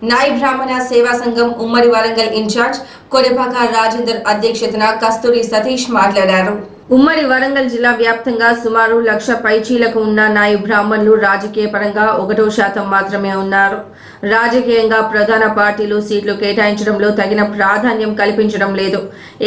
నాయి బ్రాహ్మణ సేవా సంఘం ఉమ్మడి వరంగల్ ఇన్ఛార్జ్ కొడపాక రాజేందర్ అధ్యక్షతన కస్తూరి సతీష్ మాట్లాడారు. ఉమ్మడి వరంగల్ జిల్లా వ్యాప్తంగా సుమారు 1,00,000 పైచీలకు ఉన్న నాయి బ్రాహ్మణులు రాజకీయ పరంగా 1% మాత్రమే ఉన్నారు. రాజకీయంగా ప్రధాన పార్టీలు సీట్లు కేటాయించడంలో తగిన ప్రాధాన్యం కల్పించడం లేదు.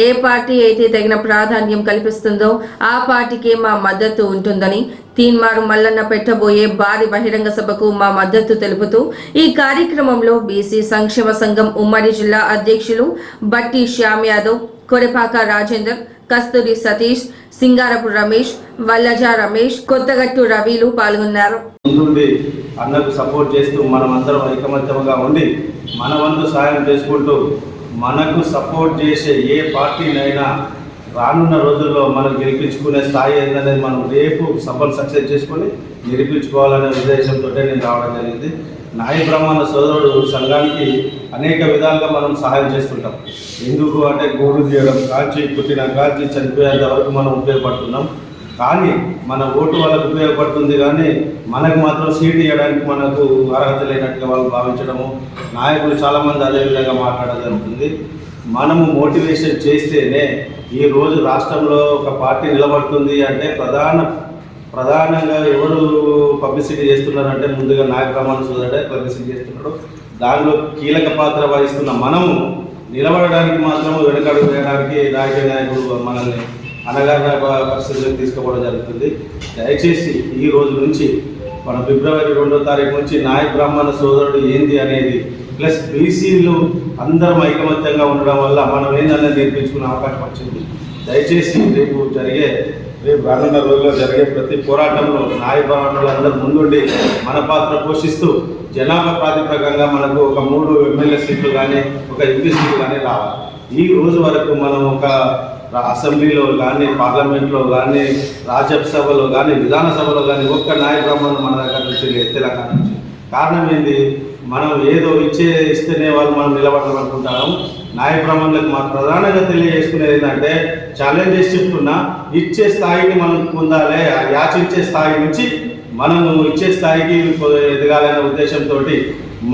ఏ పార్టీ అయితే తగిన ప్రాధాన్యం కల్పిస్తుందో ఆ పార్టీకి మా మద్దతు ఉంటుందని తీన్మారు మల్లన్న పెట్టబోయే భారీ బహిరంగ సభకు మా మద్దతు తెలుపుతూ ఈ కార్యక్రమంలో బీసీ సంక్షేమ సంఘం ఉమ్మడి జిల్లా అధ్యక్షులు బట్టి శ్యామ్ యాదవ్, కొడపాక రాజేందర్, కస్తూరి సతీష్, సింగారపు రమేష్, వల్లజా రమేష్, కొత్తగట్టు రవిలు పాల్గొన్నారు. అన్నకు సపోర్ట్ చేస్తూ మనమందరం ఐకమత్యంగా ఉండి మన వంతు సాయం చేసుకుంటూ మనకు సపోర్ట్ చేసే ఏ పార్టీనైనా రానున్న రోజుల్లో మనం గెలిపించుకునే స్థాయి ఏంటనేది మనం రేపు సభలు సక్సెస్ చేసుకొని నిరూపించుకోవాలనే ఉద్దేశంతో నేను రావడం జరిగింది. నాయి బ్రాహ్మణ సోదరుడు సంఘానికి అనేక విధాలుగా మనం సహాయం చేస్తుంటాం. ఎందుకు అంటే గోడు చేయడం కాల్చి పుట్టిన కాల్చి చనిపోయేంత వరకు మనం ఉపయోగపడుతున్నాం. కానీ మన ఓటు వాళ్ళకు ఉపయోగపడుతుంది, కానీ మనకు మాత్రం సీట్ ఇవ్వడానికి మనకు అర్హత లేనట్టుగా వాళ్ళు భావించడము, నాయకులు చాలామంది అదేవిధంగా మాట్లాడడం జరుగుతుంది. మనము మోటివేషన్ చేస్తేనే ఈరోజు రాష్ట్రంలో ఒక పార్టీ నిలబడుతుంది అంటే ప్రధానంగా ఎవరు పబ్లిసిటీ చేస్తున్నారంటే ముందుగా నాయ బ్రాహ్మణ సోదరుడే పబ్లిసిటీ చేస్తున్నాడు. దానిలో కీలక పాత్ర వహిస్తున్న మనము నిలబడడానికి మాత్రం వెనకడుగు వేయడానికి నాయకుడు మనల్ని అనగారిన పరిస్థితులకు తీసుకోవడం జరుగుతుంది. దయచేసి ఈ రోజు నుంచి మన ఫిబ్రవరి 2వ తారీఖు నుంచి నాయ బ్రాహ్మణ సోదరుడు ఏంది అనేది ప్లస్ బీసీలు అందరం ఐకమత్యంగా ఉండడం వల్ల మనం ఏందనేది నేర్పించుకునే అవకాశం వచ్చింది. దయచేసి రేపు రానున్న రోజుల్లో జరిగే ప్రతి పోరాటంలో నాయ బ్రాహ్మణులు అందరూ ముందుండి మన పాత్ర పోషిస్తూ జనాభా ప్రాతిపదికంగా మనకు ఒక 3 ఎమ్మెల్యే సీట్లు కానీ ఒక ఎంపీ సీట్లు కానీ రావాలి. ఈ రోజు వరకు మనం ఒక అసెంబ్లీలో కానీ పార్లమెంట్లో కానీ రాజ్యసభలో కానీ విధానసభలో కానీ ఒక్క నాయ బ్రాహ్మణులు మన దగ్గర నుంచి తెలంగాణ నుంచి. కారణం ఏంది? మనం ఏదో ఇస్తేనే వాళ్ళు మనం నిలబడడం అనుకుంటాము. నాయ బ్రాహ్మణులకు మా ప్రధానంగా తెలియజేసుకునేది ఏంటంటే ఛాలెంజ్ చేసి చెప్తున్నా, ఇచ్చే స్థాయిని మనం పొందాలి. యాచించే స్థాయి నుంచి మనము ఇచ్చే స్థాయికి ఎదగాలనే ఉద్దేశంతో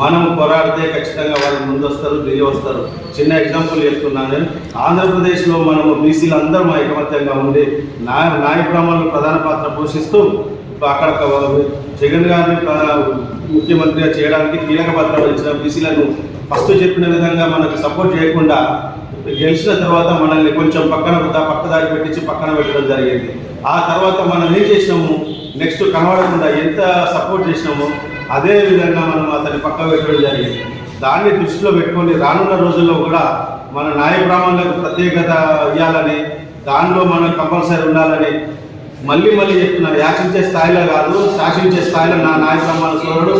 మనం పోరాడితే ఖచ్చితంగా వాళ్ళు ముందొస్తారు, దిగి వస్తారు. చిన్న ఎగ్జాంపుల్ చెప్తున్నాను. ఆంధ్రప్రదేశ్లో మనము బీసీలు అందరం ఐకమత్యంగా ఉండి నాయ బ్రాహ్మణులు ప్రధాన పాత్ర పోషిస్తూ అక్కడ జగన్ గారిని ముఖ్యమంత్రిగా చేయడానికి కీలక పాత్ర వహించిన బీసీలను ఫస్ట్ చెప్పిన విధంగా మనకు సపోర్ట్ చేయకుండా గెలిచిన తర్వాత మనల్ని కొంచెం పక్కదారి పెట్టించి పక్కన పెట్టడం జరిగింది. ఆ తర్వాత మనం ఏం చేసినాము, నెక్స్ట్ కనబడకుండా ఎంత సపోర్ట్ చేసినామో అదే విధంగా మనం అతన్ని పక్క పెట్టడం జరిగింది. దాన్ని దృష్టిలో పెట్టుకొని రానున్న రోజుల్లో కూడా మన నాయ బ్రాహ్మణులకు ప్రత్యేకత ఇవ్వాలని, దానిలో మనం కంపల్సరీ ఉండాలని మళ్ళీ చెప్తున్నా. యాచించే స్థాయిలో కాదు, శాసించే స్థాయిలో నా నాయ బ్రాహ్మణ సోదరుడు